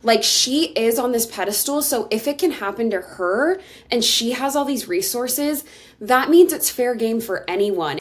Like, she is on this pedestal, so if it can happen to her and she has all these resources, that means it's fair game for anyone.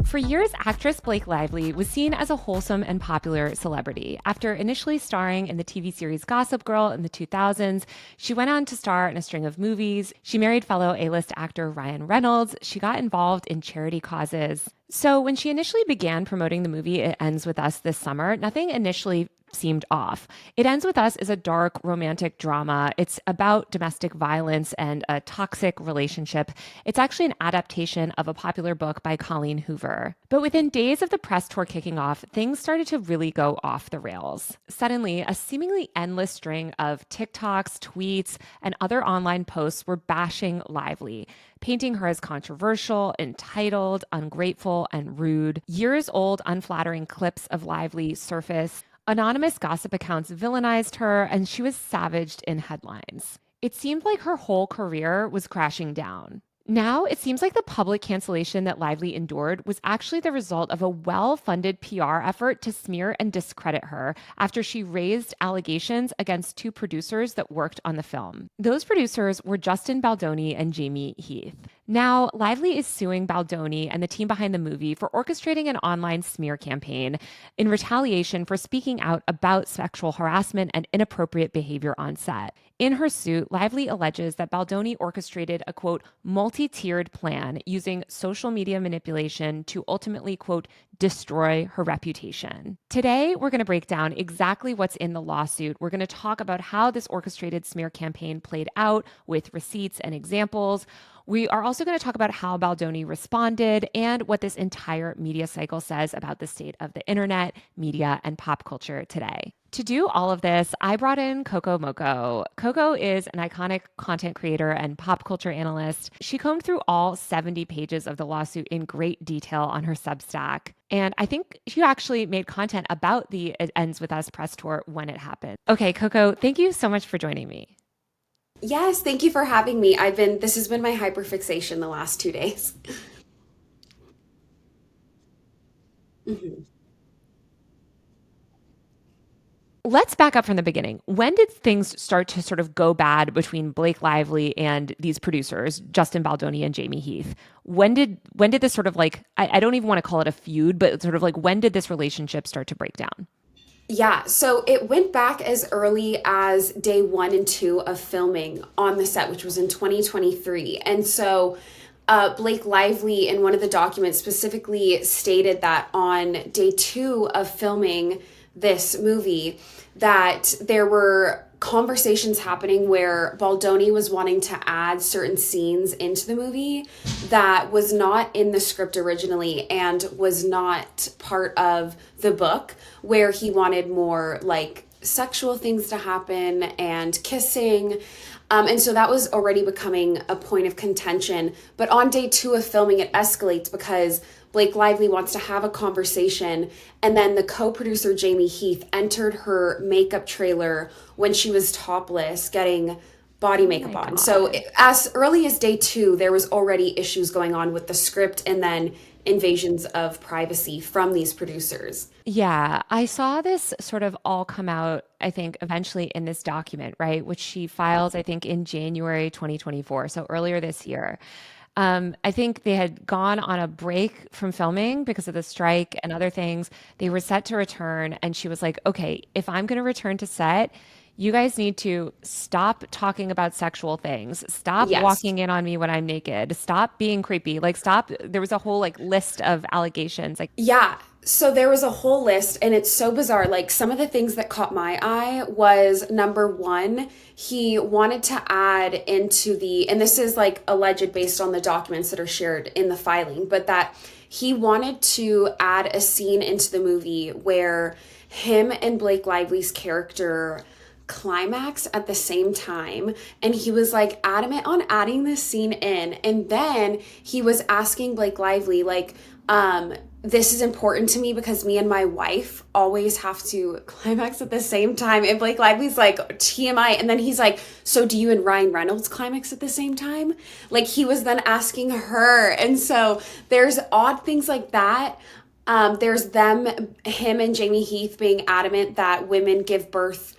For years, actress Blake Lively was seen as a wholesome and popular celebrity. After initially starring in the TV series Gossip Girl in the 2000s, she went on to star in a string of movies. She married fellow A-list actor Ryan Reynolds. She got involved in charity causes. So when she initially began promoting the movie It Ends With Us this summer, nothing initially seemed off. It Ends With Us is a dark romantic drama. It's about domestic violence and a toxic relationship. It's actually an adaptation of a popular book by Colleen Hoover. But within days of the press tour kicking off, things started to really go off the rails. Suddenly, a seemingly endless string of TikToks, tweets, and other online posts were bashing Lively, painting her as controversial, entitled, ungrateful, and rude. Years old, unflattering clips of Lively surfaced. Anonymous gossip accounts villainized her, and she was savaged in headlines. It seemed like her whole career was crashing down. Now, it seems like the public cancellation that Lively endured was actually the result of a well-funded PR effort to smear and discredit her after she raised allegations against two producers that worked on the film. Those producers were Justin Baldoni and Jamie Heath. Now, Lively is suing Baldoni and the team behind the movie for orchestrating an online smear campaign in retaliation for speaking out about sexual harassment and inappropriate behavior on set. In her suit, Lively alleges that Baldoni orchestrated a, quote, multi-tiered plan using social media manipulation to ultimately, quote, destroy her reputation. Today, we're going to break down exactly what's in the lawsuit. We're going to talk about how this orchestrated smear campaign played out with receipts and examples. We are also going to talk about how Baldoni responded and what this entire media cycle says about the state of the internet, media, and pop culture today. To do all of this, I brought in Coco Mocoe. Coco is an iconic content creator and pop culture analyst. She combed through all 70 pages of the lawsuit in great detail on her Substack. And I think she actually made content about the It Ends With Us press tour when it happened. Okay, Coco, thank you so much for joining me. Yes, thank you for having me. This has been my hyperfixation the last 2 days. Mhm. Let's back up from the beginning. When did things start to sort of go bad between Blake Lively and these producers, Justin Baldoni and Jamie Heath? When did this sort of like I don't even want to call it a feud, but sort of like when did this relationship start to break down? Yeah, so it went back as early as day 1 and 2 of filming on the set, which was in 2023. And so Blake Lively, in one of the documents, specifically stated that on day 2 of filming this movie, that there were conversations happening where Baldoni was wanting to add certain scenes into the movie that was not in the script originally and was not part of the book, where he wanted more like sexual things to happen and kissing. And so that was already becoming a point of contention. But on day 2 of filming, it escalates because Blake Lively wants to have a conversation, and then the co-producer Jamie Heath entered her makeup trailer when she was topless, getting body Oh makeup my on. So God. as early as day 2, there was already issues going on with the script, and then invasions of privacy from these producers. Yeah, I saw this sort of all come out, I think, eventually in this document, right? Which she files, I think, in January 2024, so earlier this year. I think they had gone on a break from filming because of the strike and other things. They were set to return, and she was like, okay, if I'm going to return to set, you guys need to stop talking about sexual things. Stop Yes. walking in on me when I'm naked. Stop being creepy. Like, stop. There was a whole like list of allegations. Like, Yeah. So there was a whole list, and it's so bizarre. Like, some of the things that caught my eye was number one, he wanted to add into and this is like alleged based on the documents that are shared in the filing, but that he wanted to add a scene into the movie where him and Blake Lively's character climax at the same time, and he was like adamant on adding this scene in. And then he was asking Blake Lively like, this is important to me because me and my wife always have to climax at the same time. And Blake Lively's like, TMI. And then he's like, so do you and Ryan Reynolds climax at the same time? Like, he was then asking her. And so there's odd things like that. There's him and Jamie Heath being adamant that women give birth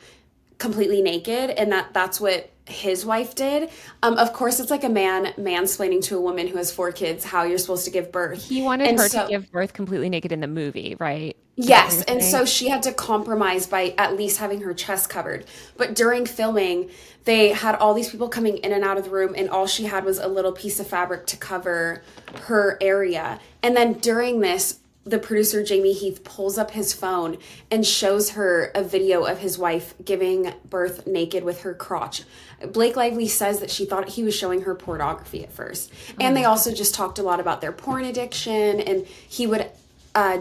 completely naked and that's what his wife did. Of course, it's like a man mansplaining to a woman who has 4 kids how you're supposed to give birth. He wanted And her to so, give birth completely naked in the movie, right? Is that what yes, you're and saying? so she had to compromise by at least having her chest covered. But during filming, they had all these people coming in and out of the room, and all she had was a little piece of fabric to cover her area. And then during this, the producer, Jamie Heath, pulls up his phone and shows her a video of his wife giving birth naked with her crotch. Blake Lively says that she thought he was showing her pornography at first. Oh And they my also just talked a lot about their porn addiction, and he would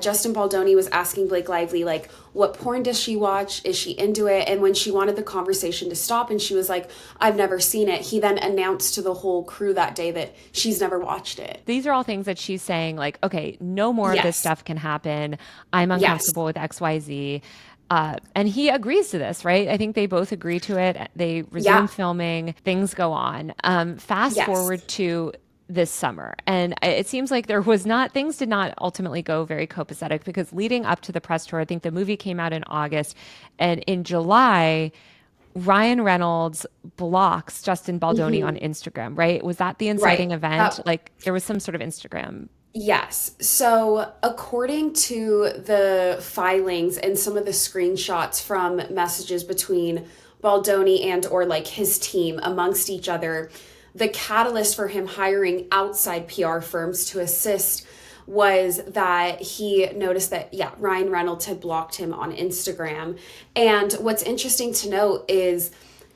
Justin Baldoni was asking Blake Lively, like, what porn does she watch? Is she into it? And when she wanted the conversation to stop and she was like, I've never seen it, he then announced to the whole crew that day that she's never watched it. These are all things that she's saying, like, okay, no more of this Yes. stuff can happen. I'm Yes. uncomfortable with XYZ. And he agrees to this, right? I think they both agree to it. They resume Yeah. filming, things go on. Fast Yes. forward to this summer. And it seems like things did not ultimately go very copacetic because leading up to the press tour, I think the movie came out in August. And in July, Ryan Reynolds blocks Justin Baldoni on Instagram, right? Was that the Right. inciting event? Like there was some sort of Instagram. Yes. So, according to the filings and some of the screenshots from messages between Baldoni and or like his team amongst each other, the catalyst for him hiring outside PR firms to assist was that he noticed that, yeah, Ryan Reynolds had blocked him on Instagram. And what's interesting to note is,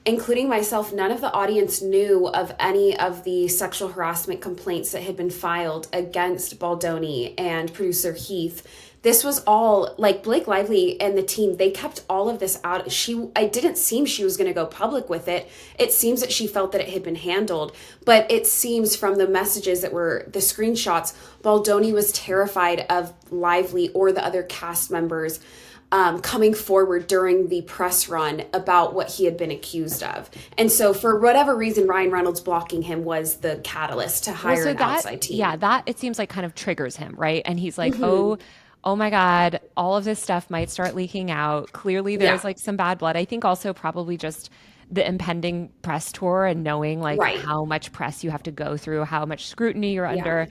including myself, none of the audience knew of any of the sexual harassment complaints that had been filed against Baldoni and producer Heath. This was all like Blake Lively and the team, they kept all of this out. I didn't seem she was going to go public with it. It seems that she felt that it had been handled, but it seems from the messages that were the screenshots, Baldoni was terrified of Lively or the other cast members coming forward during the press run about what he had been accused of. And so for whatever reason, Ryan Reynolds blocking him was the catalyst to Well, hire so an outside team. that it seems like kind of triggers him, right? And he's like, oh my God, all of this stuff might start leaking out. Clearly Yeah, there's like some bad blood. I think also probably just the impending press tour and knowing like right. how much press you have to go through, how much scrutiny you're Yeah. under.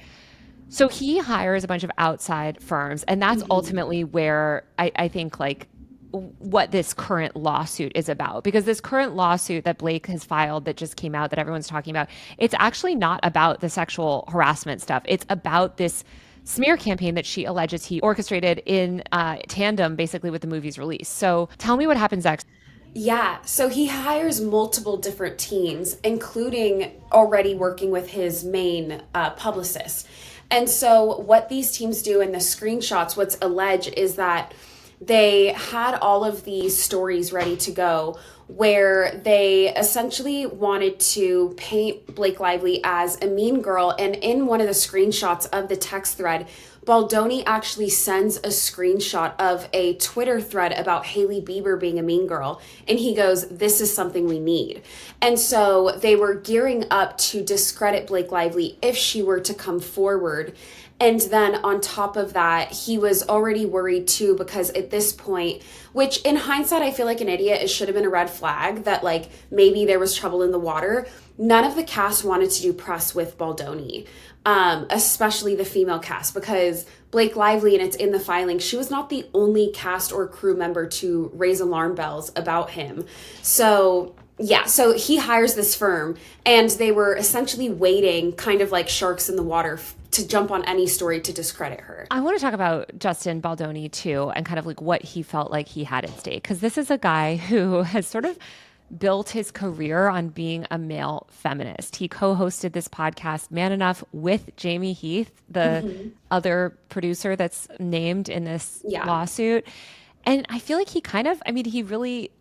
So he hires a bunch of outside firms, and that's ultimately where I think like what this current lawsuit is about. Because this current lawsuit that Blake has filed that just came out that everyone's talking about, it's actually not about the sexual harassment stuff. It's about this smear campaign that she alleges he orchestrated in tandem basically with the movie's release. So tell me what happens next. Yeah, so he hires multiple different teams, including already working with his main publicist. And so, what these teams do in the screenshots, what's alleged is that they had all of these stories ready to go where they essentially wanted to paint Blake Lively as a mean girl. And in one of the screenshots of the text thread, Baldoni actually sends a screenshot of a Twitter thread about Hailey Bieber being a mean girl. And he goes, this is something we need. And so they were gearing up to discredit Blake Lively if she were to come forward. And then on top of that, he was already worried too, because at this point, which in hindsight, I feel like an idiot, it should have been a red flag that like maybe there was trouble in the water. None of the cast wanted to do press with Baldoni, especially the female cast, because Blake Lively, and it's in the filing, she was not the only cast or crew member to raise alarm bells about him. So yeah, so he hires this firm and they were essentially waiting kind of like sharks in the water to jump on any story to discredit her. I want to talk about Justin Baldoni too and kind of like what he felt like he had at stake. Because this is a guy who has sort of built his career on being a male feminist. He co hosted this podcast, Man Enough, with Jamie Heath, the other producer that's named in this Yeah. lawsuit. And I feel like he kind of, I mean, he really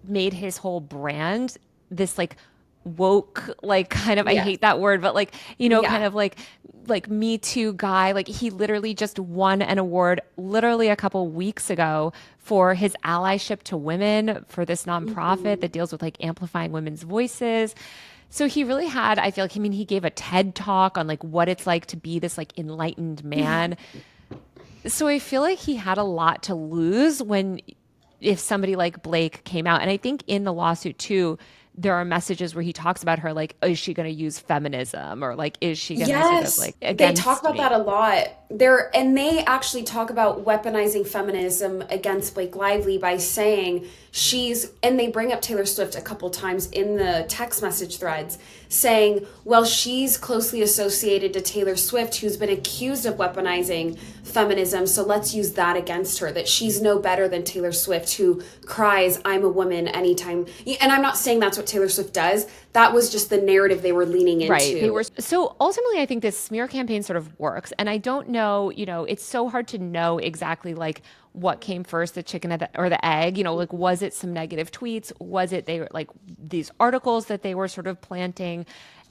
made his whole brand this like woke, like kind of, I Yes. hate that word, but like, Yeah. kind of like Me Too guy. Like he literally just won an award literally a couple weeks ago for his allyship to women for this nonprofit that deals with like amplifying women's voices. So he really had, I feel like, I mean, he gave a TED talk on like what it's like to be this like enlightened man. So I feel like he had a lot to lose when if somebody like Blake came out. And I think in the lawsuit too, there are messages where he talks about her like, is she going to use feminism or like, is she going to be sort of Yes, like they talk against about that me? a lot. And they actually talk about weaponizing feminism against Blake Lively by saying and they bring up Taylor Swift a couple times in the text message threads, saying, well, she's closely associated to Taylor Swift, who's been accused of weaponizing feminism, so let's use that against her, that she's no better than Taylor Swift, who cries, I'm a woman anytime. And I'm not saying that's what Taylor Swift does. That was just the narrative they were leaning Right. They into. were so ultimately I think this smear campaign sort of works. And I don't know, it's so hard to know exactly like what came first, the chicken or the egg, like was it some negative tweets? Was it they were like these articles that they were sort of planting?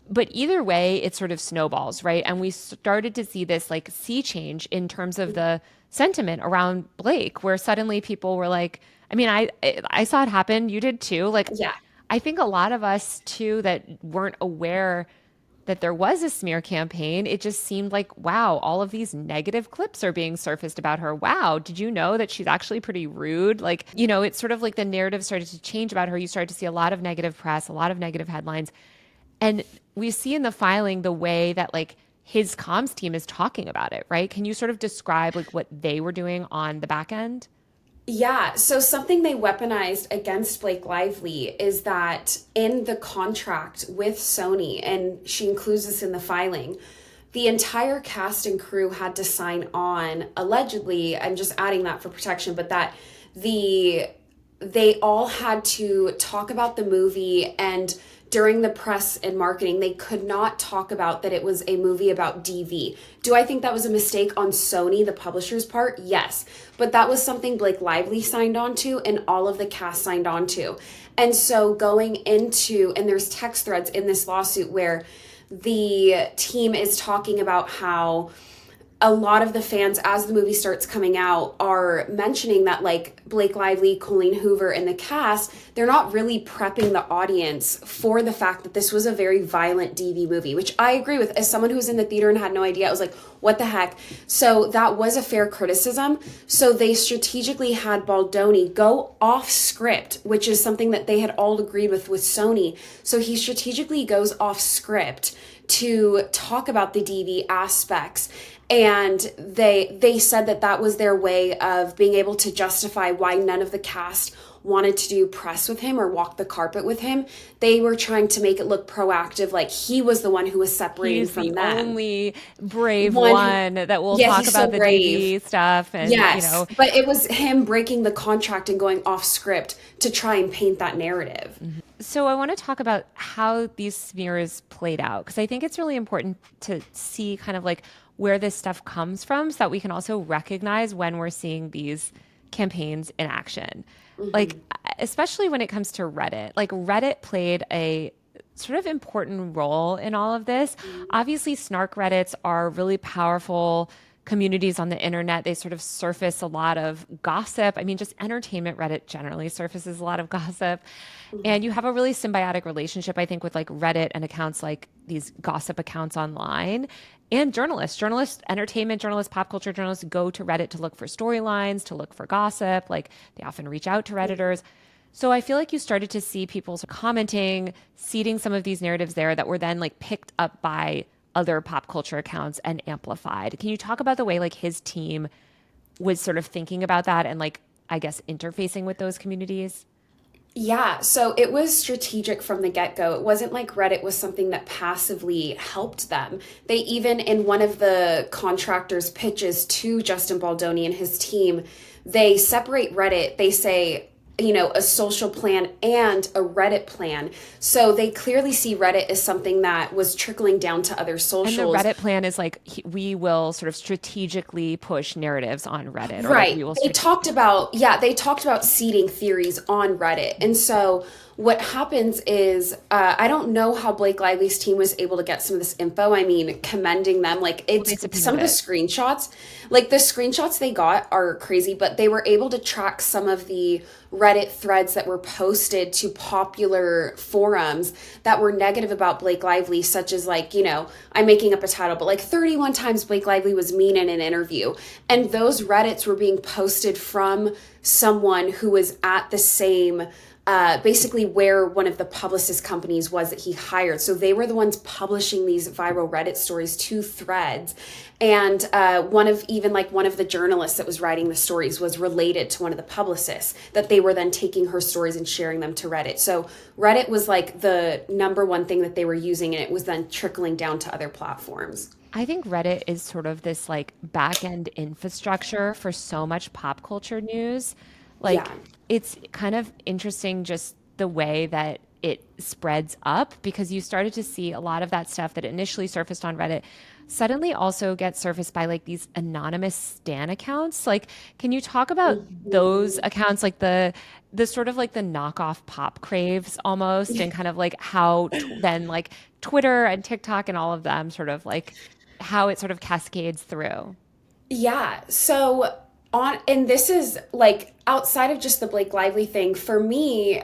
But either way, it sort of snowballs, right? And we started to see this like sea change in terms of the sentiment around Blake, where suddenly people were like, I mean, I saw it happen. You did too. Like Yeah. I think a lot of us too that weren't aware that there was a smear campaign, it just seemed like, wow, all of these negative clips are being surfaced about her. Wow, did you know that she's actually pretty rude? Like, it's sort of like the narrative started to change about her. You started to see a lot of negative press, a lot of negative headlines. And we see in the filing the way that like his comms team is talking about it, right? Can you sort of describe like what they were doing on the back end? Yeah, so something they weaponized against Blake Lively is that in the contract with Sony, and she includes this in the filing, the entire cast and crew had to sign on, allegedly, I'm just adding that for protection, but that the they all had to talk about the movie, and during the press and marketing they could not talk about that it was a movie about DV. Do I think that was a mistake on Sony, the publisher's part? Yes. But that was something Blake Lively signed on to and all of the cast signed on to. And so going into, and there's text threads in this lawsuit where the team is talking about how a lot of the fans, as the movie starts coming out, are mentioning that like Blake Lively, Colleen Hoover, and the cast, they're not really prepping the audience for the fact that this was a very violent DV movie, which I agree with. As someone who was in the theater and had no idea, I was like, what the heck? So that was a fair criticism. So they strategically had Baldoni go off script, which is something that they had all agreed with Sony. So he strategically goes off script to talk about the DV aspects, and they said that that was their way of being able to justify why none of the cast wanted to do press with him or walk the carpet with him. They were trying to make it look proactive, like he was the one who was separating He's from the them. only brave One who, one that will yeah, talk he's so about the brave. DV stuff and, Yes, but it was him breaking the contract and going off script to try and paint that narrative. So I want to talk about how these smears played out because I think it's really important to see kind of like where this stuff comes from so that we can also recognize when we're seeing these campaigns in action. Like especially when it comes to Reddit. Like Reddit played a sort of important role in all of this. Obviously, snark Reddits are really powerful communities on the internet. They sort of surface a lot of gossip. I mean, just entertainment Reddit generally surfaces a lot of gossip. And you have a really symbiotic relationship, I think, with like Reddit and accounts like these gossip accounts online and journalists, entertainment journalists, pop culture journalists go to Reddit to look for storylines, to look for gossip. Like they often reach out to Redditors. So I feel like you started to see people commenting, seeding some of these narratives there that were then like picked up by other pop culture accounts and amplified. Can you talk about the way like his team was sort of thinking about that and like I guess interfacing with those communities? Yeah, so it was strategic from the get-go. It wasn't like Reddit was something that passively helped them. They even, in one of the contractors' pitches to Justin Baldoni and his team, they separate Reddit. They say, a social plan and a Reddit plan. So they clearly see Reddit as something that was trickling down to other And the socials. Reddit plan is like we will sort of strategically push narratives on Reddit or like Right. we will They talked about seeding theories on Reddit. And so what happens is I don't know how Blake Lively's team was able to get some of this info. I mean, commending them. Like Well, they it's some subpoenaed of the it. screenshots, like the screenshots they got are crazy, but they were able to track some of the Reddit threads that were posted to popular forums that were negative about Blake Lively, such as like, I'm making up a title, but like 31 times Blake Lively was mean in an interview. And those Reddits were being posted from someone who was at the same basically where one of the publicist companies was that he hired. So they were the ones publishing these viral Reddit stories to threads. And one of the journalists that was writing the stories was related to one of the publicists that they were then taking her stories and sharing them to Reddit. So Reddit was like the number one thing that they were using, and it was then trickling down to other platforms. I think Reddit is sort of this like back end infrastructure for so much pop culture news. Like Yeah. it's kind of interesting just the way that it spreads up because you started to see a lot of that stuff that initially surfaced on Reddit suddenly also get surfaced by like these anonymous stan accounts. Like, can you talk about those Mhm. accounts, like the sort of like the knockoff pop craves almost, and kind of like how then like Twitter and TikTok and all of them sort of like how it sort of cascades through. Yeah. So and this is like outside of just the Blake Lively thing, for me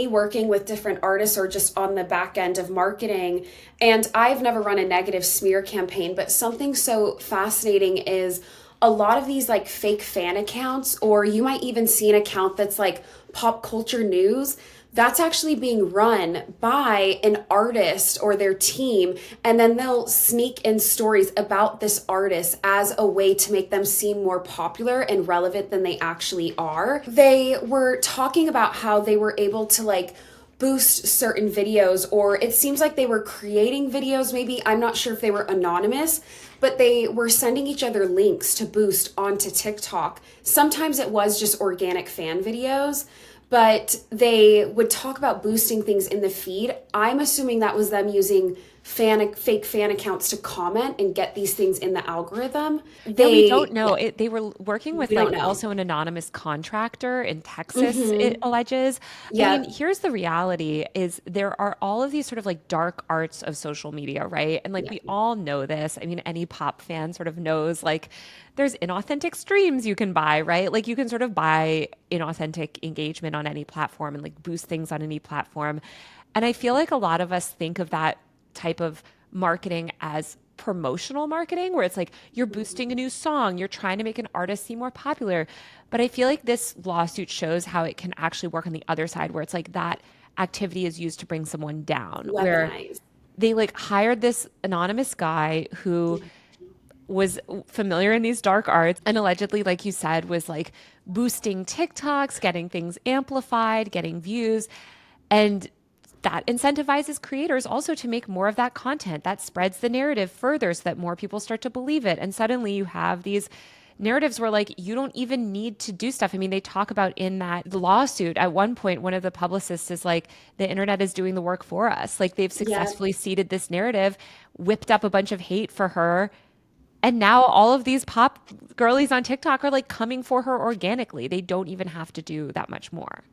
working with different artists or just on the back end of marketing, and I've never run a negative smear campaign, but something so fascinating is a lot of these like fake fan accounts, or you might even see an account that's like pop culture news that's actually being run by an artist or their team, and then they'll sneak in stories about this artist as a way to make them seem more popular and relevant than they actually are. They were talking about how they were able to like boost certain videos, or it seems like they were creating videos, maybe. I'm not sure if they were anonymous, but they were sending each other links to boost onto TikTok. Sometimes it was just organic fan videos, but they would talk about boosting things in the feed. I'm assuming that was them using fake fan accounts to comment and get these things in the algorithm. Yeah, we don't Yeah, know. They were working with we like don't know. also an anonymous contractor in Texas, it Mm-hmm. alleges. I mean, Yep. here's the reality is there are all of these sort of like dark arts of social media, right? And like Yeah. we all know this. I mean, any pop fan sort of knows like there's inauthentic streams you can buy, right? Like you can sort of buy inauthentic engagement on any platform and like boost things on any platform. And I feel like a lot of us think of that type of marketing as promotional marketing where it's like you're boosting a new song, you're trying to make an artist seem more popular. But I feel like this lawsuit shows how it can actually work on the other side where it's like that activity is used to bring someone down, where Weaponized. they like hired this anonymous guy who was familiar in these dark arts and allegedly, like you said, was like boosting TikToks, getting things amplified, getting views. And that incentivizes creators also to make more of that content. That spreads the narrative further so that more people start to believe it. And suddenly you have these narratives where like you don't even need to do stuff. I mean, they talk about in that lawsuit at one point, one of the publicists is like, the internet is doing the work for us. Like they've Yeah. successfully seeded this narrative, whipped up a bunch of hate for her. And now all of these pop girlies on TikTok are like coming for her organically. They don't even have to do that much more.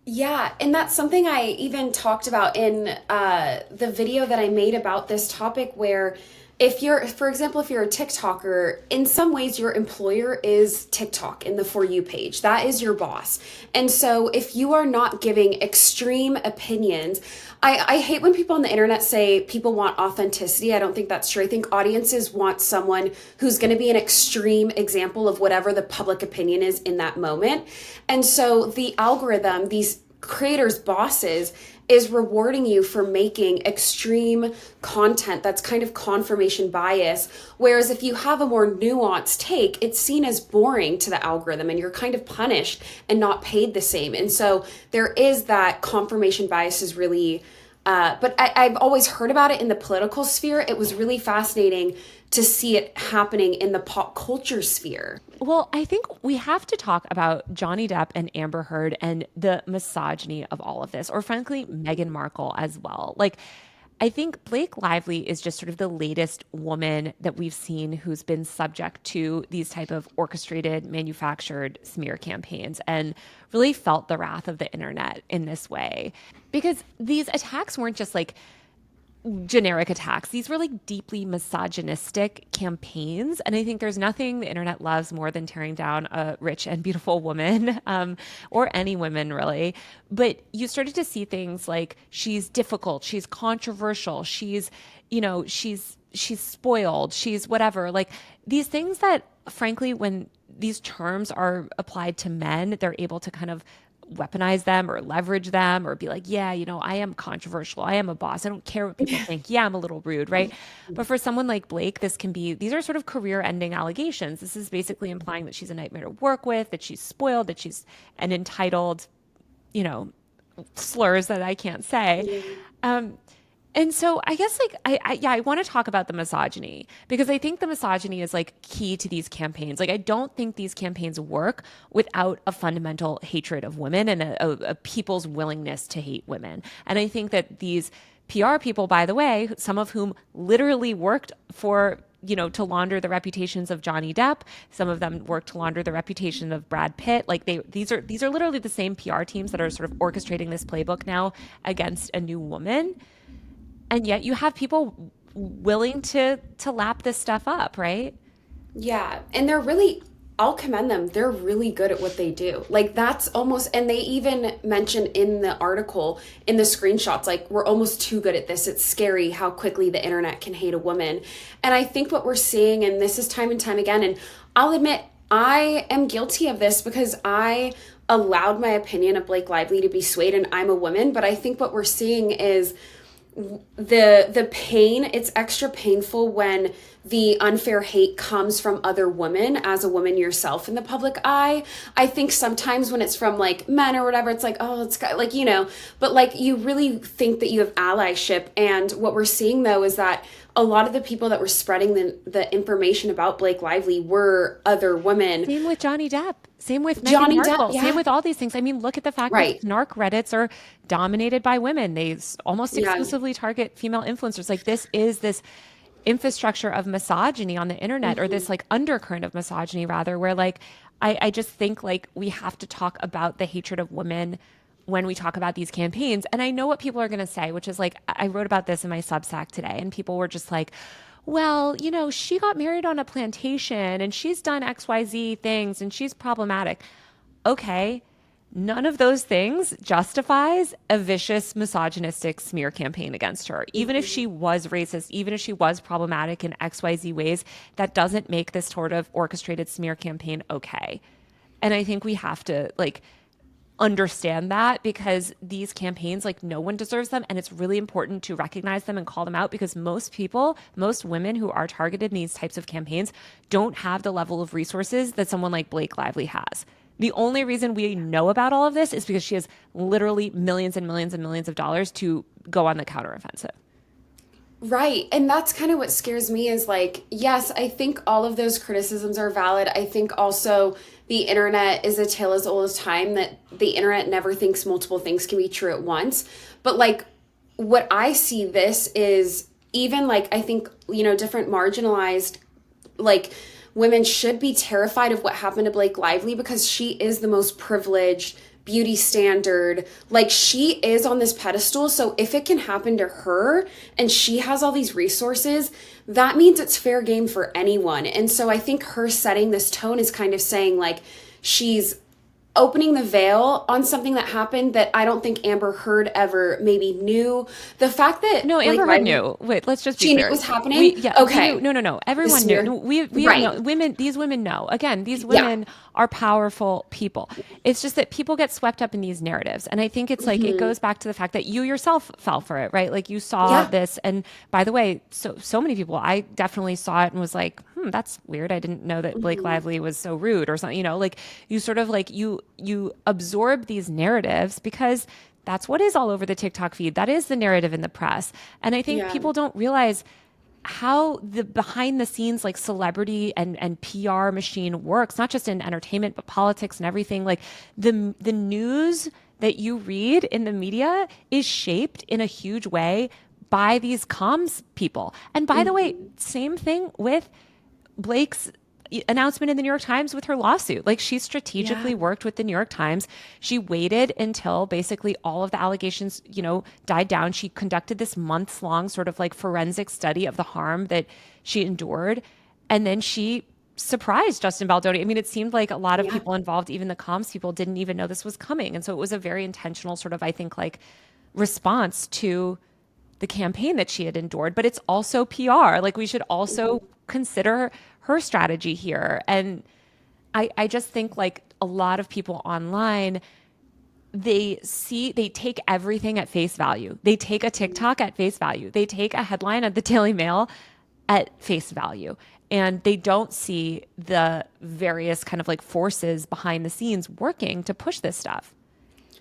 Yeah, and that's something I even talked about in the video that I made about this topic, where if you're, for example, if you're a TikToker, in some ways your employer is TikTok in the For You page. That is your boss. And so if you are not giving extreme opinions, I hate when people on the internet say people want authenticity. I don't think that's true. I think audiences want someone who's going to be an extreme example of whatever the public opinion is in that moment. And so the algorithm, these creators' bosses, is rewarding you for making extreme content that's kind of confirmation bias. Whereas if you have a more nuanced take, it's seen as boring to the algorithm and you're kind of punished and not paid the same. And so there is that confirmation bias is really, but I've always heard about it in the political sphere. It was really fascinating to see it happening in the pop culture sphere. Well, I think we have to talk about Johnny Depp and Amber Heard and the misogyny of all of this, or frankly, Meghan Markle as well. Like, I think Blake Lively is just sort of the latest woman that we've seen who's been subject to these type of orchestrated, manufactured smear campaigns and really felt the wrath of the internet in this way. Because these attacks weren't just like generic attacks. These were like deeply misogynistic campaigns. And I think there's nothing the internet loves more than tearing down a rich and beautiful woman, or any women really. But you started to see things like she's difficult, she's controversial, she's spoiled, she's whatever. Like these things that frankly, when these terms are applied to men, they're able to kind of weaponize them or leverage them or be like, yeah, I am controversial. I am a boss. I don't care what people think. Yeah, I'm a little rude, right? But for someone like Blake, these are sort of career ending allegations. This is basically implying that she's a nightmare to work with, that she's spoiled, that she's an entitled, you know, slurs that I can't say. And so I guess like I want to talk about the misogyny because I think the misogyny is like key to these campaigns. Like I don't think these campaigns work without a fundamental hatred of women and a people's willingness to hate women. And I think that these PR people, by the way, some of whom literally worked for to launder the reputations of Johnny Depp. Some of them worked to launder the reputation of Brad Pitt. Like these are literally the same PR teams that are sort of orchestrating this playbook now against a new woman. And yet you have people willing to lap this stuff up, right? Yeah, and I'll commend them. They're really good at what they do. Like that's almost, and they even mentioned in the article, in the screenshots, like we're almost too good at this. It's scary how quickly the internet can hate a woman. And I think what we're seeing, and this is time and time again, and I'll admit I am guilty of this because I allowed my opinion of Blake Lively to be swayed and I'm a woman. But I think what we're seeing is the pain. It's extra painful when the unfair hate comes from other women as a woman yourself in the public eye. I think sometimes when it's from like men or whatever, it's like, oh, it's got like, but like you really think that you have allyship. And what we're seeing though is that a lot of the people that were spreading the information about Blake Lively were other women. Same with Johnny Depp. Same with Meghan Markle. Yeah. Same with all these things. I mean, look at the fact that narc Reddits are dominated by women. They almost exclusively target female influencers. Like this infrastructure of misogyny on the internet, or this like undercurrent of misogyny rather, where like I just think like we have to talk about the hatred of women when we talk about these campaigns. And I know what people are going to say, which is like, I wrote about this in my Substack today, and people were just like, well, she got married on a plantation and she's done XYZ things and she's problematic. Okay. None of those things justifies a vicious misogynistic smear campaign against her. Even if she was racist, even if she was problematic in XYZ ways, that doesn't make this sort of orchestrated smear campaign okay. And I think we have to like understand that, because these campaigns, like no one deserves them. And it's really important to recognize them and call them out, because most women who are targeted in these types of campaigns don't have the level of resources that someone like Blake Lively has. The only reason we know about all of this is because she has literally millions and millions and millions of dollars to go on the counteroffensive. Right. And that's kind of what scares me is like, yes, I think all of those criticisms are valid. I think also the internet is a tale as old as time, that the internet never thinks multiple things can be true at once. But like what I see this is even like, I think, different marginalized like women should be terrified of what happened to Blake Lively, because she is the most privileged, beauty standard, like she is on this pedestal. So if it can happen to her and she has all these resources, that means it's fair game for anyone. And so I think her setting this tone is kind of saying like she's opening the veil on something that happened that I don't think Amber Heard ever maybe knew. The fact that Amber Heard knew. Wait, let's just be clear. She knew it was happening. Okay. No. Everyone knew. We know. Women. These women know. Again, these women are powerful people. It's just that people get swept up in these narratives, and I think it's like it goes back to the fact that you yourself fell for it, right? Like you saw this, and by the way, so many people. I definitely saw it and was like, that's weird. I didn't know that Blake Lively was so rude or something. Like you sort of like you absorb these narratives because that's what is all over the TikTok feed. That is the narrative in the press. And I think people don't realize how the behind the scenes like celebrity and PR machine works, not just in entertainment, but politics and everything. Like the news that you read in the media is shaped in a huge way by these comms people. And by the way, same thing with Blake's announcement in the New York Times with her lawsuit. Like, she strategically worked with the New York Times. She waited until basically all of the allegations, died down. She conducted this months long sort of like forensic study of the harm that she endured. And then she surprised Justin Baldoni. I mean, it seemed like a lot of people involved, even the comms people, didn't even know this was coming. And so it was a very intentional sort of, I think, like response to the campaign that she had endured. But it's also PR. Like, we should also consider her strategy here. And I just think like a lot of people online, they take everything at face value. They take a TikTok at face value. They take a headline at the Daily Mail at face value. And they don't see the various kind of like forces behind the scenes working to push this stuff.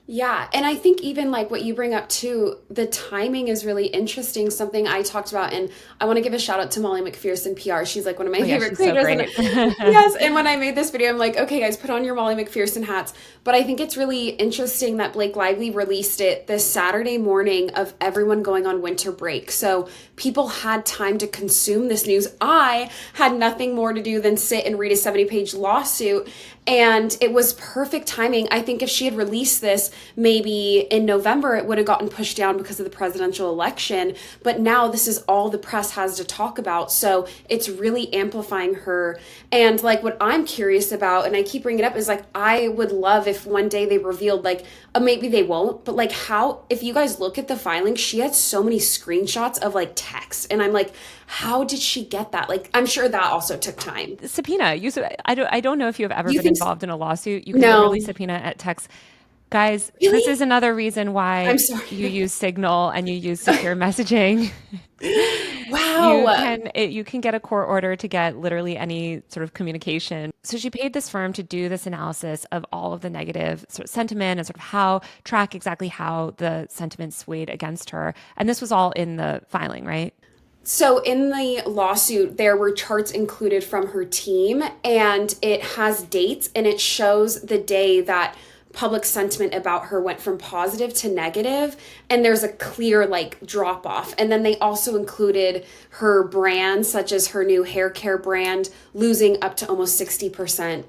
Yeah, and I think even like what you bring up too, the timing is really interesting. Something I talked about, and I want to give a shout out to Molly McPherson PR. She's like one of my favorite creators. So yes, and when I made this video, I'm like, okay, guys, put on your Molly McPherson hats. But I think it's really interesting that Blake Lively released it this Saturday morning of everyone going on winter break. So people had time to consume this news. I had nothing more to do than sit and read a 70-page lawsuit. And it was perfect timing. I think if she had released this maybe in November, it would have gotten pushed down because of the presidential election. But now this is all the press has to talk about. So it's really amplifying her. And like what I'm curious about, and I keep bringing it up, is like I would love if one day they revealed like, maybe they won't, but like how, if you guys look at the filing, she had so many screenshots of like text. And I'm like, how did she get that? Like, I'm sure that also took time. Subpoena. I don't know if you have ever been involved in a lawsuit. You can literally subpoena at text. Guys, really? This is another reason why you use Signal and you use secure messaging. Wow. You can get a court order to get literally any sort of communication. So she paid this firm to do this analysis of all of the negative sort of sentiment and sort of track exactly how the sentiment swayed against her. And this was all in the filing, right? So in the lawsuit, there were charts included from her team, and it has dates, and it shows the day that public sentiment about her went from positive to negative, and there's a clear like drop off. And then they also included her brands, such as her new hair care brand, losing up to almost 60%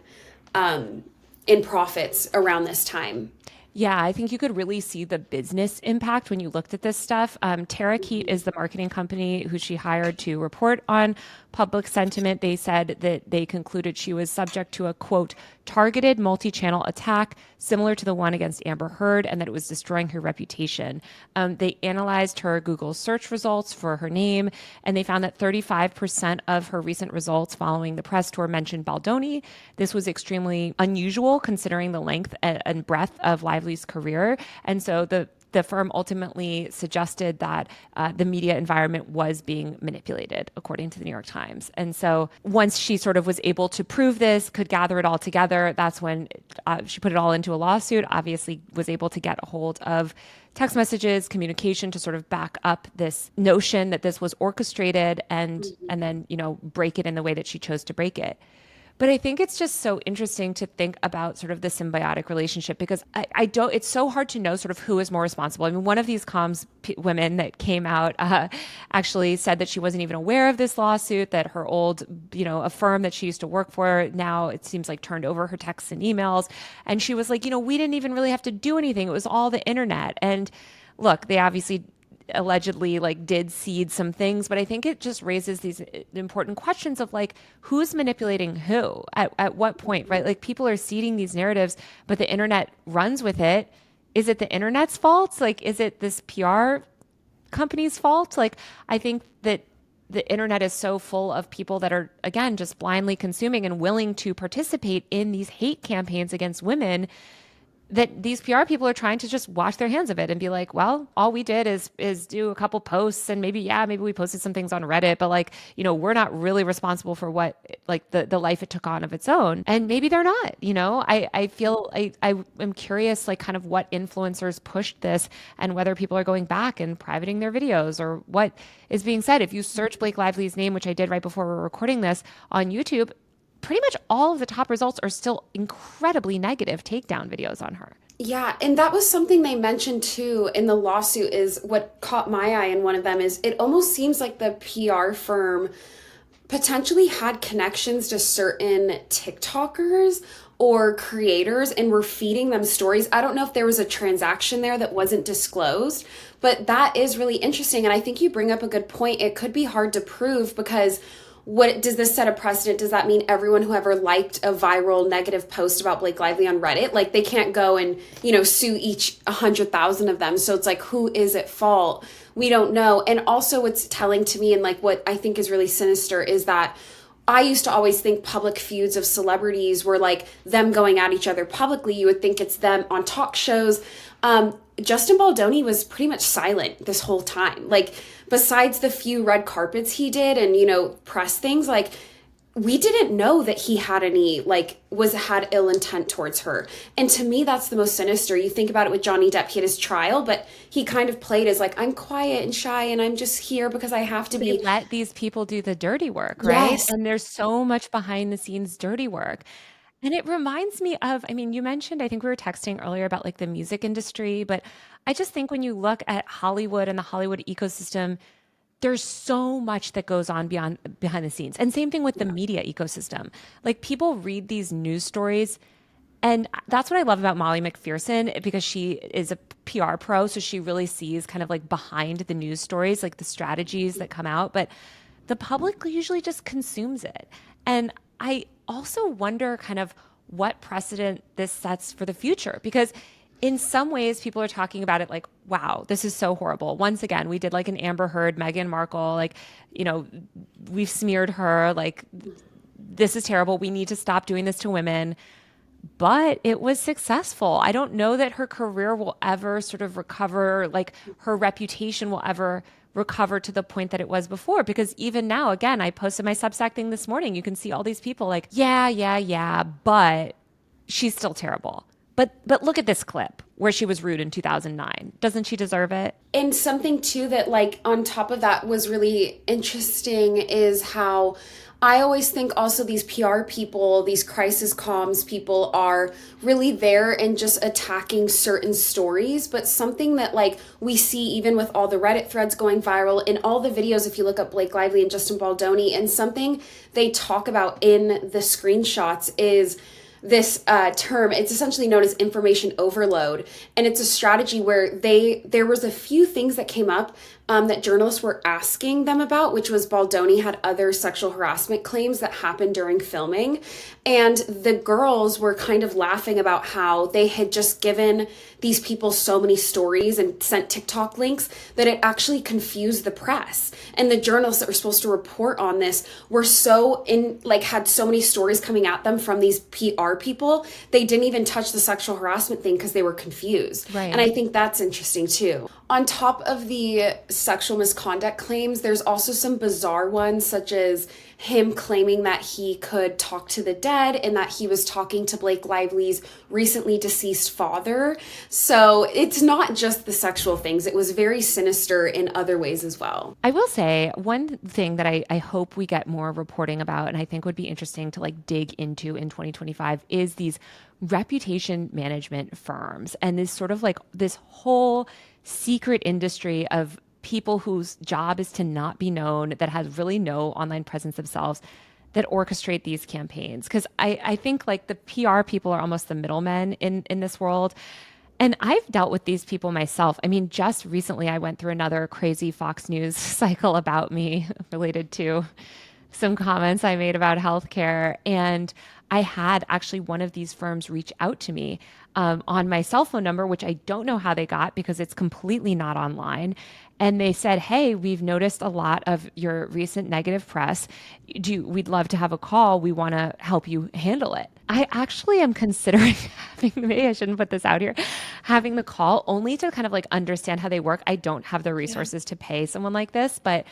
in profits around this time. Yeah, I think you could really see the business impact when you looked at this stuff. Tara Keat is the marketing company who she hired to report on public sentiment. They said that they concluded she was subject to a, quote, targeted multi-channel attack similar to the one against Amber Heard, and that it was destroying her reputation. They analyzed her Google search results for her name, and they found that 35% of her recent results following the press tour mentioned Baldoni. This was extremely unusual considering the length and breadth of Lively's career. And so the firm ultimately suggested that the media environment was being manipulated, according to the New York Times. And so once she sort of was able to prove this, could gather it all together, that's when she put it all into a lawsuit, obviously was able to get a hold of text messages, communication to sort of back up this notion that this was orchestrated and then, break it in the way that she chose to break it. But I think it's just so interesting to think about sort of the symbiotic relationship, because it's so hard to know sort of who is more responsible. I mean, one of these comms women that came out actually said that she wasn't even aware of this lawsuit, that her old, a firm that she used to work for now, it seems like, turned over her texts and emails. And she was like, we didn't even really have to do anything. It was all the internet. And look, they obviously allegedly did seed some things, but I think it just raises these important questions of who's manipulating who at what point, right? Like, people are seeding these narratives, but the internet runs with it. Is it the internet's fault? Is it this PR company's fault? I think that the internet is so full of people that are, again, just blindly consuming and willing to participate in these hate campaigns against women, that these PR people are trying to just wash their hands of it and be like, well, all we did is do a couple posts, and maybe we posted some things on Reddit, but we're not really responsible for what the life it took on of its own. And maybe they're not. I feel I am curious kind of what influencers pushed this, and whether people are going back and privating their videos, or what is being said. If you search Blake Lively's name, which I did right before we were recording this, on YouTube, pretty much all of the top results are still incredibly negative takedown videos on her. Yeah, and that was something they mentioned too in the lawsuit is what caught my eye in one of them is it almost seems like the PR firm potentially had connections to certain TikTokers or creators and were feeding them stories. I don't know if there was a transaction there that wasn't disclosed, but that is really interesting. And I think you bring up a good point. It could be hard to prove because what does this set a precedent? Does that mean everyone who ever liked a viral negative post about Blake Lively on Reddit, like they can't go and, sue each 100,000 of them? So it's like, who is at fault? We don't know. And also what's telling to me and like what I think is really sinister is that I used to always think public feuds of celebrities were like them going at each other publicly. You would think it's them on talk shows. Justin Baldoni was pretty much silent this whole time. Like, besides the few red carpets he did and, press things, like, we didn't know that he had any, like, had ill intent towards her. And to me, that's the most sinister. You think about it with Johnny Depp, he had his trial, but he kind of played as like, I'm quiet and shy and I'm just here because I have to They be. let these people do the dirty work, right? Yes. And there's so much behind the scenes dirty work. And it reminds me of, I mean, you mentioned, I think we were texting earlier about like the music industry, but I just think when you look at Hollywood and the Hollywood ecosystem, there's so much that goes on behind the scenes. And same thing with the media ecosystem. Like people read these news stories, and that's what I love about Molly McPherson because she is a PR pro, so she really sees kind of like behind the news stories, like the strategies that come out, but the public usually just consumes it. And I also wonder kind of what precedent this sets for the future because in some ways people are talking about it like, wow, this is so horrible. Once again, we did like an Amber Heard, Meghan Markle, like, we've smeared her, like, this is terrible. We need to stop doing this to women. But it was successful. I don't know that her career will ever sort of recover, like her reputation will ever recover to the point that it was before. Because even now, again, I posted my Substack thing this morning. You can see all these people like, yeah, but she's still terrible. But look at this clip where she was rude in 2009. Doesn't she deserve it? And something too that like on top of that was really interesting is how I always think also these PR people, these crisis comms people are really there and just attacking certain stories. But something that like we see even with all the Reddit threads going viral and all the videos, if you look up Blake Lively and Justin Baldoni, and something they talk about in the screenshots is this term. It's essentially known as information overload, and it's a strategy where there was a few things that came up that journalists were asking them about, which was Baldoni had other sexual harassment claims that happened during filming, and the girls were kind of laughing about how they had just given these people so many stories and sent TikTok links that it actually confused the press. And the journalists that were supposed to report on this were had so many stories coming at them from these PR people, they didn't even touch the sexual harassment thing because they were confused. Right. And I think that's interesting too. On top of the sexual misconduct claims, there's also some bizarre ones, such as him claiming that he could talk to the dead and that he was talking to Blake Lively's recently deceased father. So it's not just the sexual things. It was very sinister in other ways as well. I will say one thing that I hope we get more reporting about, and I think would be interesting to like dig into in 2025 is these reputation management firms and this sort of like this whole secret industry of people whose job is to not be known, that has really no online presence themselves, that orchestrate these campaigns. Because I think like the PR people are almost the middlemen in this world. And I've dealt with these people myself. I mean, just recently I went through another crazy Fox News cycle about me related to some comments I made about healthcare. And I had actually one of these firms reach out to me on my cell phone number, which I don't know how they got because it's completely not online. And they said, hey, we've noticed a lot of your recent negative press. We'd love to have a call. We want to help you handle it. I actually am considering having, maybe I shouldn't put this out here, having the call only to kind of like understand how they work. I don't have the resources to pay someone like this, but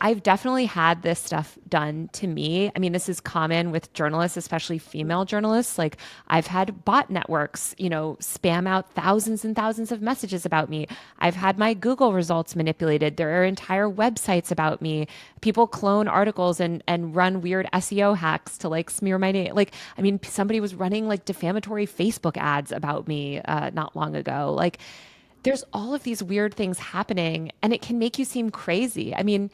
I've definitely had this stuff done to me. I mean, this is common with journalists, especially female journalists. Like, I've had bot networks, spam out thousands and thousands of messages about me. I've had my Google results manipulated. There are entire websites about me. People clone articles and run weird SEO hacks to like smear my name. Like, I mean, somebody was running like defamatory Facebook ads about me not long ago. Like, there's all of these weird things happening, and it can make you seem crazy. I mean,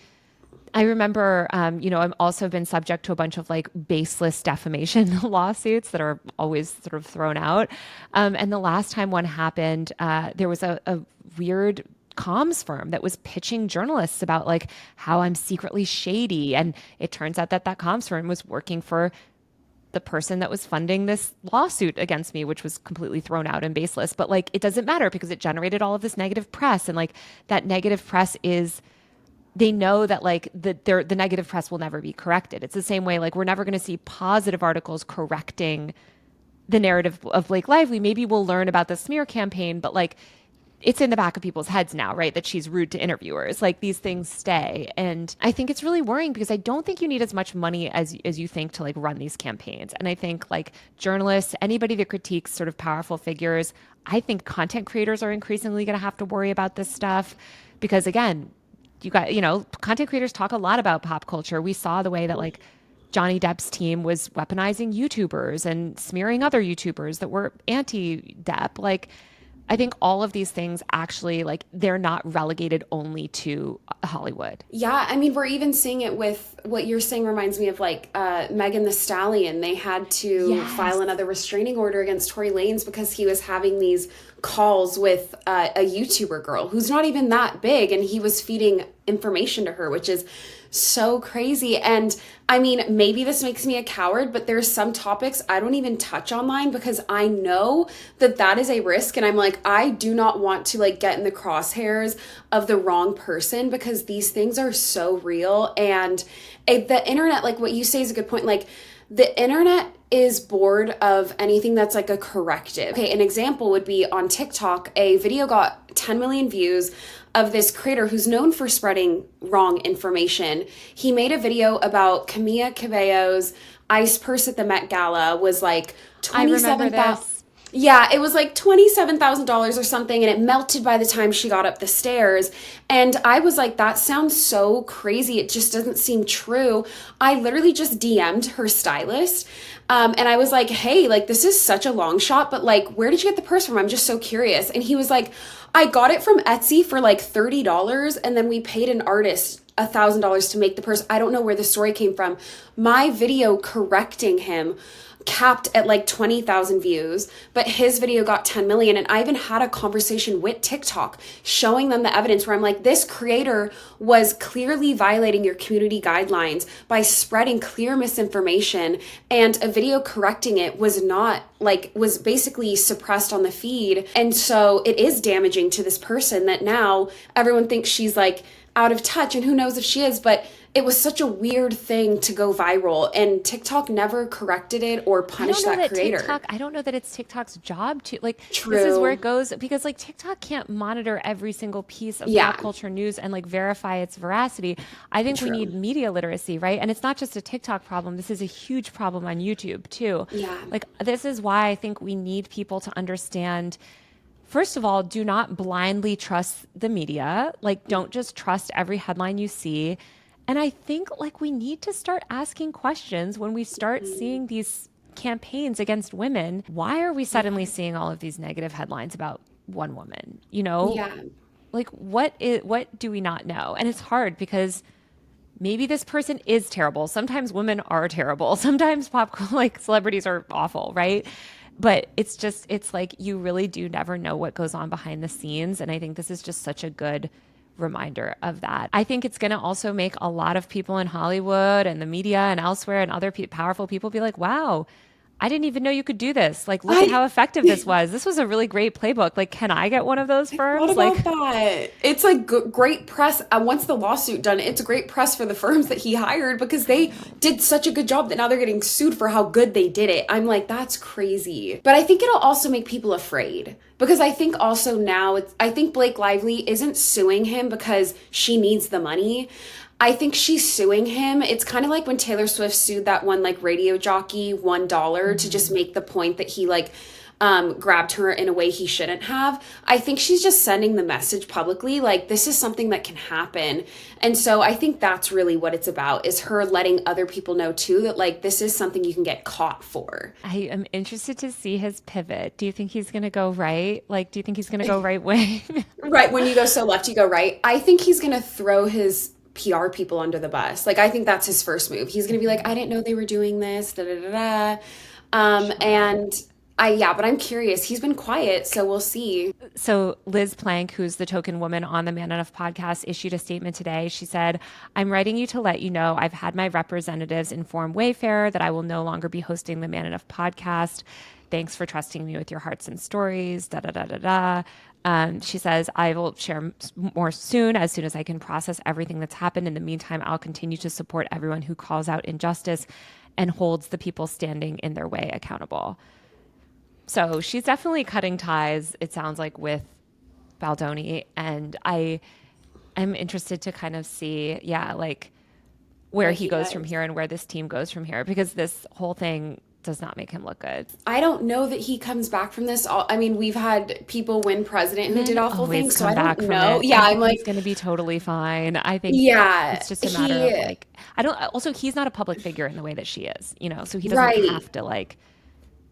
I remember, I've also been subject to a bunch of like baseless defamation lawsuits that are always sort of thrown out. And the last time one happened, there was a weird comms firm that was pitching journalists about like how I'm secretly shady. And it turns out that comms firm was working for the person that was funding this lawsuit against me, which was completely thrown out and baseless. But like, it doesn't matter because it generated all of this negative press. And like, that negative press is, they know that like the negative press will never be corrected. It's the same way, like, we're never going to see positive articles correcting the narrative of Blake Lively. Maybe we'll learn about the smear campaign, but like, it's in the back of people's heads now, right? That she's rude to interviewers. Like, these things stay. And I think it's really worrying because I don't think you need as much money as you think to like run these campaigns. And I think like journalists, anybody that critiques sort of powerful figures, I think content creators are increasingly going to have to worry about this stuff because, again, content creators talk a lot about pop culture. We saw the way that like Johnny Depp's team was weaponizing YouTubers and smearing other YouTubers that were anti-Depp. Like, I think all of these things actually, like, they're not relegated only to Hollywood. Yeah, I mean, we're even seeing it with what you're saying reminds me of like Megan Thee Stallion. They had to file another restraining order against Tory Lanez because he was having these calls with a YouTuber girl who's not even that big, and he was feeding information to her, which is so crazy. And I mean, maybe this makes me a coward, but there's some topics I don't even touch online because I know that is a risk. And I'm like, I do not want to like get in the crosshairs of the wrong person because these things are so real. And the internet, like what you say is a good point. Like, the internet is bored of anything that's like a corrective. Okay, an example would be on TikTok, a video got 10 million views of this creator who's known for spreading wrong information. He made a video about Camila Cabello's ice purse at the Met Gala was like $27,000. Yeah, it was like $27,000 or something, and it melted by the time she got up the stairs. And I was like, that sounds so crazy. It just doesn't seem true. I literally just DM'd her stylist, and I was like, hey, like, this is such a long shot, but like, where did you get the purse from? I'm just so curious. And he was like, I got it from Etsy for like $30, and then we paid an artist $1,000 to make the purse. I don't know where the story came from. My video correcting him capped at like 20,000 views, but his video got 10 million. And I even had a conversation with TikTok showing them the evidence where I'm like, this creator was clearly violating your community guidelines by spreading clear misinformation, and a video correcting it was not like, was basically suppressed on the feed. And so it is damaging to this person that now everyone thinks she's like out of touch, and who knows if she is, but it was such a weird thing to go viral, and TikTok never corrected it or punished that creator. I don't know that it's TikTok's job to like. True. This is where it goes because like TikTok can't monitor every single piece of pop culture news and like verify its veracity. I think we need media literacy, right? And it's not just a TikTok problem. This is a huge problem on YouTube too. Yeah. Like, this is why I think we need people to understand. First of all, do not blindly trust the media. Like, don't just trust every headline you see. And I think like we need to start asking questions when we start seeing these campaigns against women. Why are we suddenly seeing all of these negative headlines about one woman? Yeah. Like, what do we not know? And it's hard because maybe this person is terrible. Sometimes women are terrible. Sometimes like celebrities are awful, right? But it's like you really do never know what goes on behind the scenes. And I think this is just such a good reminder of that. I think it's going to also make a lot of people in Hollywood and the media and elsewhere and other powerful people be like, wow, I didn't even know you could do this. Like, look at how effective this was. This was a really great playbook. Like, can I get one of those firms? What about that? It's like great press. Once the lawsuit done, it's great press for the firms that he hired because they did such a good job that now they're getting sued for how good they did it. I'm like, that's crazy. But I think it'll also make people afraid because I think also now, I think Blake Lively isn't suing him because she needs the money. I think she's suing him. It's kind of like when Taylor Swift sued that one like radio jockey $1 to just make the point that he like grabbed her in a way he shouldn't have. I think she's just sending the message publicly, like this is something that can happen. And so I think that's really what it's about, is her letting other people know too that like this is something you can get caught for. I am interested to see his pivot. Do you think he's going to go right? Like, do you think he's going to go right wing? Right, when you go so left, you go right. I think he's going to throw his PR people under the bus. Like, I think that's his first move. He's going to be like, I didn't know they were doing this, da da da da. And yeah, but I'm curious. He's been quiet, so we'll see. So Liz Plank, who's the token woman on the Man Enough podcast, issued a statement today. She said, I'm writing you to let you know I've had my representatives inform Wayfair that I will no longer be hosting the Man Enough podcast. Thanks for trusting me with your hearts and stories, da da da da da. She says, I will share more as soon as I can process everything that's happened. In the meantime, I'll continue to support everyone who calls out injustice and holds the people standing in their way accountable. So she's definitely cutting ties, it sounds like, with Baldoni. And I am interested to kind of see, like where he goes from here and where this team goes from here, because this whole thing does not make him look good. I don't know that he comes back from this. I mean, we've had people win president who did awful things, so I don't know. Yeah, I'm like, he's going to be totally fine. I think it's just a matter of like, I don't, also, he's not a public figure in the way that she is, so he doesn't have to like,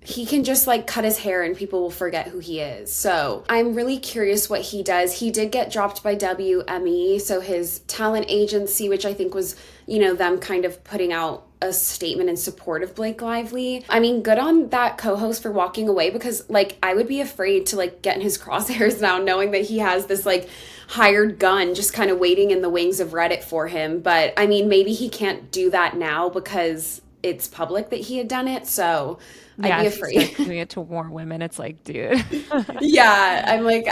he can just like cut his hair and people will forget who he is. So I'm really curious what he does. He did get dropped by WME, so his talent agency, which I think was, them kind of putting out a statement in support of Blake Lively. I mean, good on that co-host for walking away, because like I would be afraid to like get in his crosshairs now, knowing that he has this like hired gun just kind of waiting in the wings of Reddit for him. But I mean, maybe he can't do that now because it's public that he had done it. So I'd be afraid. If he's doing it to warn women, it's like, dude. Yeah, I'm like,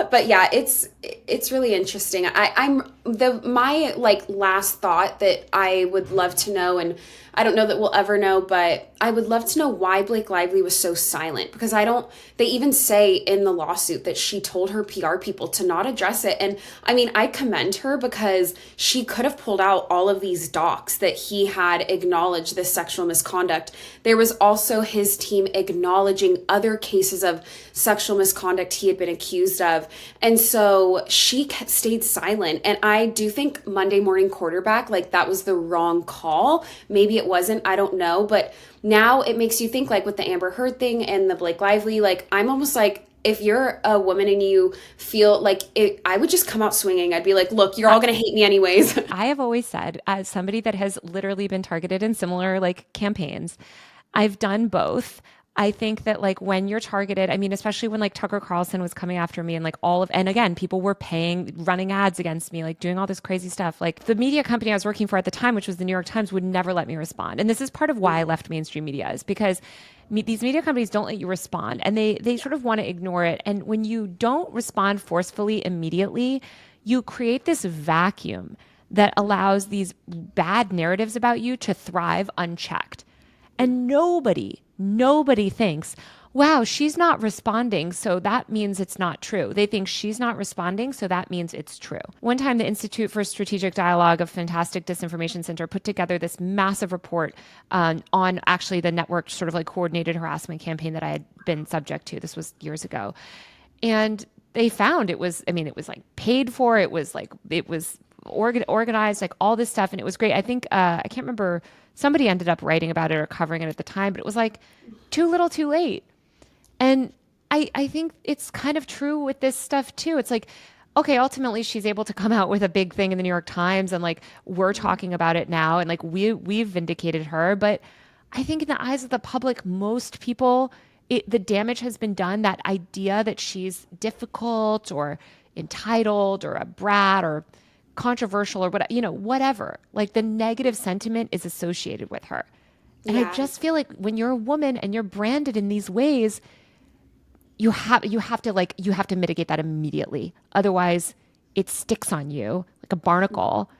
but yeah, it's really interesting. My like last thought that I would love to know, and I don't know that we'll ever know, but I would love to know why Blake Lively was so silent, because they even say in the lawsuit that she told her PR people to not address it. And I mean, I commend her, because she could have pulled out all of these docs that he had acknowledged this sexual misconduct. There was also his team acknowledging other cases of sexual misconduct he had been accused of. And so she stayed silent. And I do think Monday Morning Quarterback, like that was the wrong call. Maybe it wasn't, I don't know. But now it makes you think, like with the Amber Heard thing and the Blake Lively, like I'm almost like, if you're a woman and you feel like it, I would just come out swinging. I'd be like, look, you're all going to hate me anyways. I have always said, as somebody that has literally been targeted in similar like campaigns, I've done both. I think that like when you're targeted, I mean, especially when like Tucker Carlson was coming after me and like and again, people were running ads against me, like doing all this crazy stuff. Like the media company I was working for at the time, which was the New York Times, would never let me respond. And this is part of why I left mainstream media, is because these media companies don't let you respond, and they sort of want to ignore it. And when you don't respond forcefully immediately, you create this vacuum that allows these bad narratives about you to thrive unchecked. And nobody thinks, wow, she's not responding, so that means it's not true. They think she's not responding, so that means it's true. One time, the Institute for Strategic Dialogue, a fantastic disinformation center, put together this massive report on actually the network sort of like coordinated harassment campaign that I had been subject to. This was years ago. And they found it was like paid for, it was organized, like all this stuff. And it was great. I think, I can't remember, somebody ended up writing about it or covering it at the time, but it was like too little too late. And I think it's kind of true with this stuff too. It's like, okay, ultimately she's able to come out with a big thing in the New York Times, and like we're talking about it now, and like we've vindicated her. But I think in the eyes of the public, most people, the damage has been done. That idea that she's difficult or entitled or a brat or controversial or whatever, like the negative sentiment is associated with her. And I just feel like when you're a woman and you're branded in these ways, you have to mitigate that immediately. Otherwise it sticks on you like a barnacle,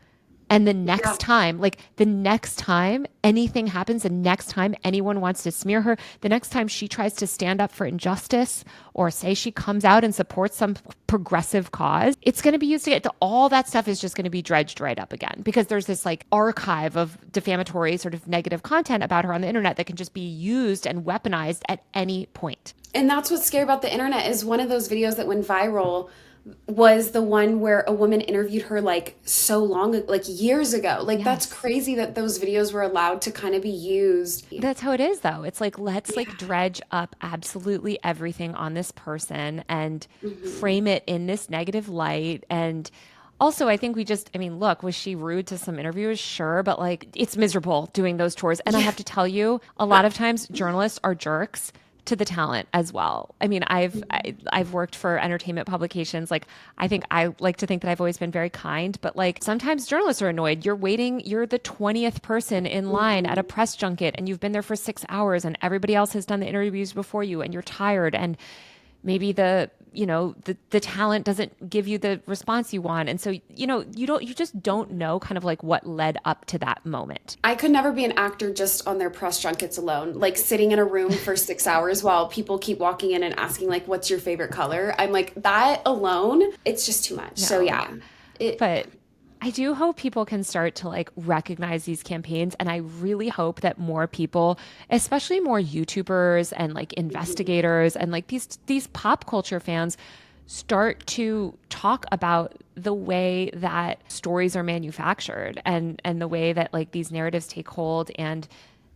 And the next time, like the next time anything happens, the next time anyone wants to smear her, the next time she tries to stand up for injustice or say she comes out and supports some progressive cause, it's going to be used again. All that stuff is just going to be dredged right up again because there's this like archive of defamatory sort of negative content about her on the internet that can just be used and weaponized at any point. And that's what's scary about the internet is one of those videos that went viral was the one where a woman interviewed her like so long, like years ago. Like that's crazy that those videos were allowed to kind of be used. That's how it is though. It's like, let's like dredge up absolutely everything on this person and frame it in this negative light. And also, I think look, was she rude to some interviewers? Sure. But like, it's miserable doing those chores. And I have to tell you, a lot of times journalists are jerks to the talent as well. I mean, I've worked for entertainment publications. Like, I like to think that I've always been very kind, but like sometimes journalists are annoyed. You're the 20th person in line at a press junket and you've been there for 6 hours and everybody else has done the interviews before you and you're tired and maybe the talent doesn't give you the response you want. And so, you just don't know kind of like what led up to that moment. I could never be an actor just on their press junkets alone, like sitting in a room for 6 hours while people keep walking in and asking like, what's your favorite color? I'm like, that alone, it's just too much. No. So yeah. But I do hope people can start to like recognize these campaigns. And I really hope that more people, especially more YouTubers and like investigators and like these pop culture fans start to talk about the way that stories are manufactured and the way that like these narratives take hold and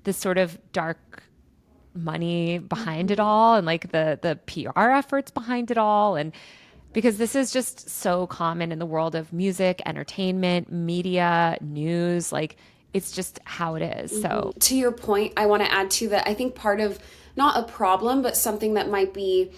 this sort of dark money behind it all and like the PR efforts behind it all. And because this is just so common in the world of music, entertainment, media, news, like it's just how it is. So to your point, I want to add to that. I think part of not a problem, but something that might be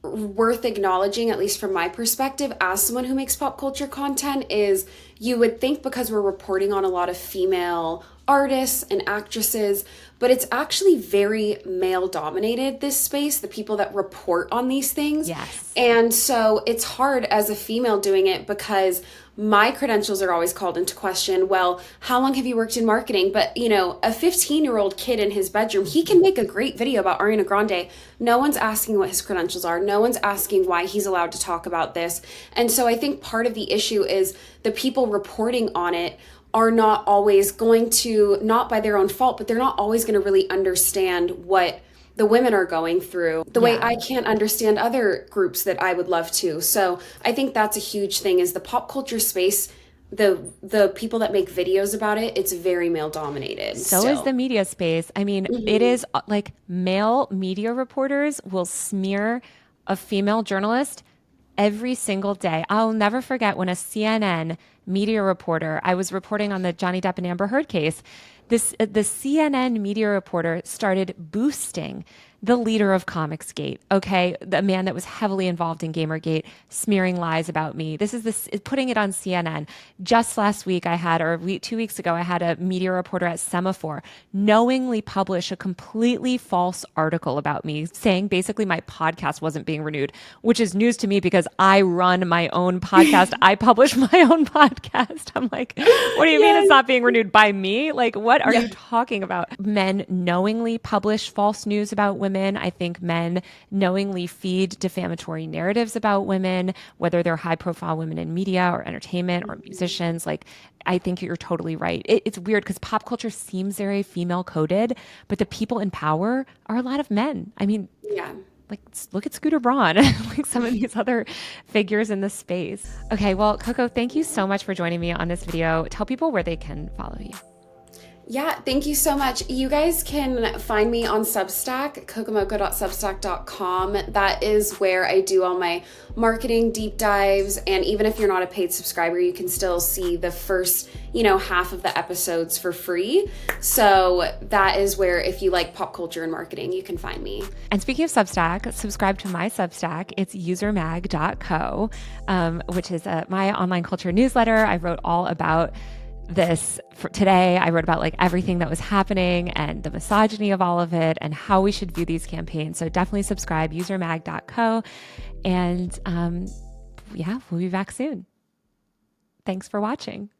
worth acknowledging, at least from my perspective, as someone who makes pop culture content, is you would think because we're reporting on a lot of female artists and actresses, but it's actually very male dominated, this space, the people that report on these things. Yes. And so it's hard as a female doing it because my credentials are always called into question. Well, how long have you worked in marketing? But, a 15-year-old kid in his bedroom, he can make a great video about Ariana Grande. No one's asking what his credentials are. No one's asking why he's allowed to talk about this. And so I think part of the issue is the people reporting on it are not always going to, not by their own fault, but they're not always going to really understand what the women are going through the way I can't understand other groups that I would love to. So I think that's a huge thing is the pop culture space, the people that make videos about it, it's very male dominated. So is the media space. I mean, it is like male media reporters will smear a female journalist every single day. I'll never forget when a CNN media reporter, I was reporting on the Johnny Depp and Amber Heard case, the CNN media reporter started boosting the leader of Comicsgate, okay, the man that was heavily involved in Gamergate, smearing lies about me. This is putting it on CNN. Just last week, 2 weeks ago, I had a media reporter at Semaphore knowingly publish a completely false article about me, saying basically my podcast wasn't being renewed, which is news to me because I run my own podcast. I publish my own podcast. I'm like, what do you mean it's not being renewed by me? Like, what are you talking about? Men knowingly publish false news about women. I think men knowingly feed defamatory narratives about women, whether they're high profile women in media or entertainment or musicians. Like, I think you're totally right. It's weird because pop culture seems very female coded, but the people in power are a lot of men. I mean, like look at Scooter Braun, like some of these other figures in the space. Okay, well, Coco, thank you so much for joining me on this video. Tell people where they can follow you. Yeah, thank you so much. You guys can find me on Substack, cocomocoe.substack.com. That is where I do all my marketing deep dives. And even if you're not a paid subscriber, you can still see the first, half of the episodes for free. So that is where, if you like pop culture and marketing, you can find me. And speaking of Substack, subscribe to my Substack. It's usermag.co, which is my online culture newsletter. I wrote all about this for today. I wrote about like everything that was happening and the misogyny of all of it and how we should view these campaigns. So definitely subscribe, usermag.co. And we'll be back soon. Thanks for watching.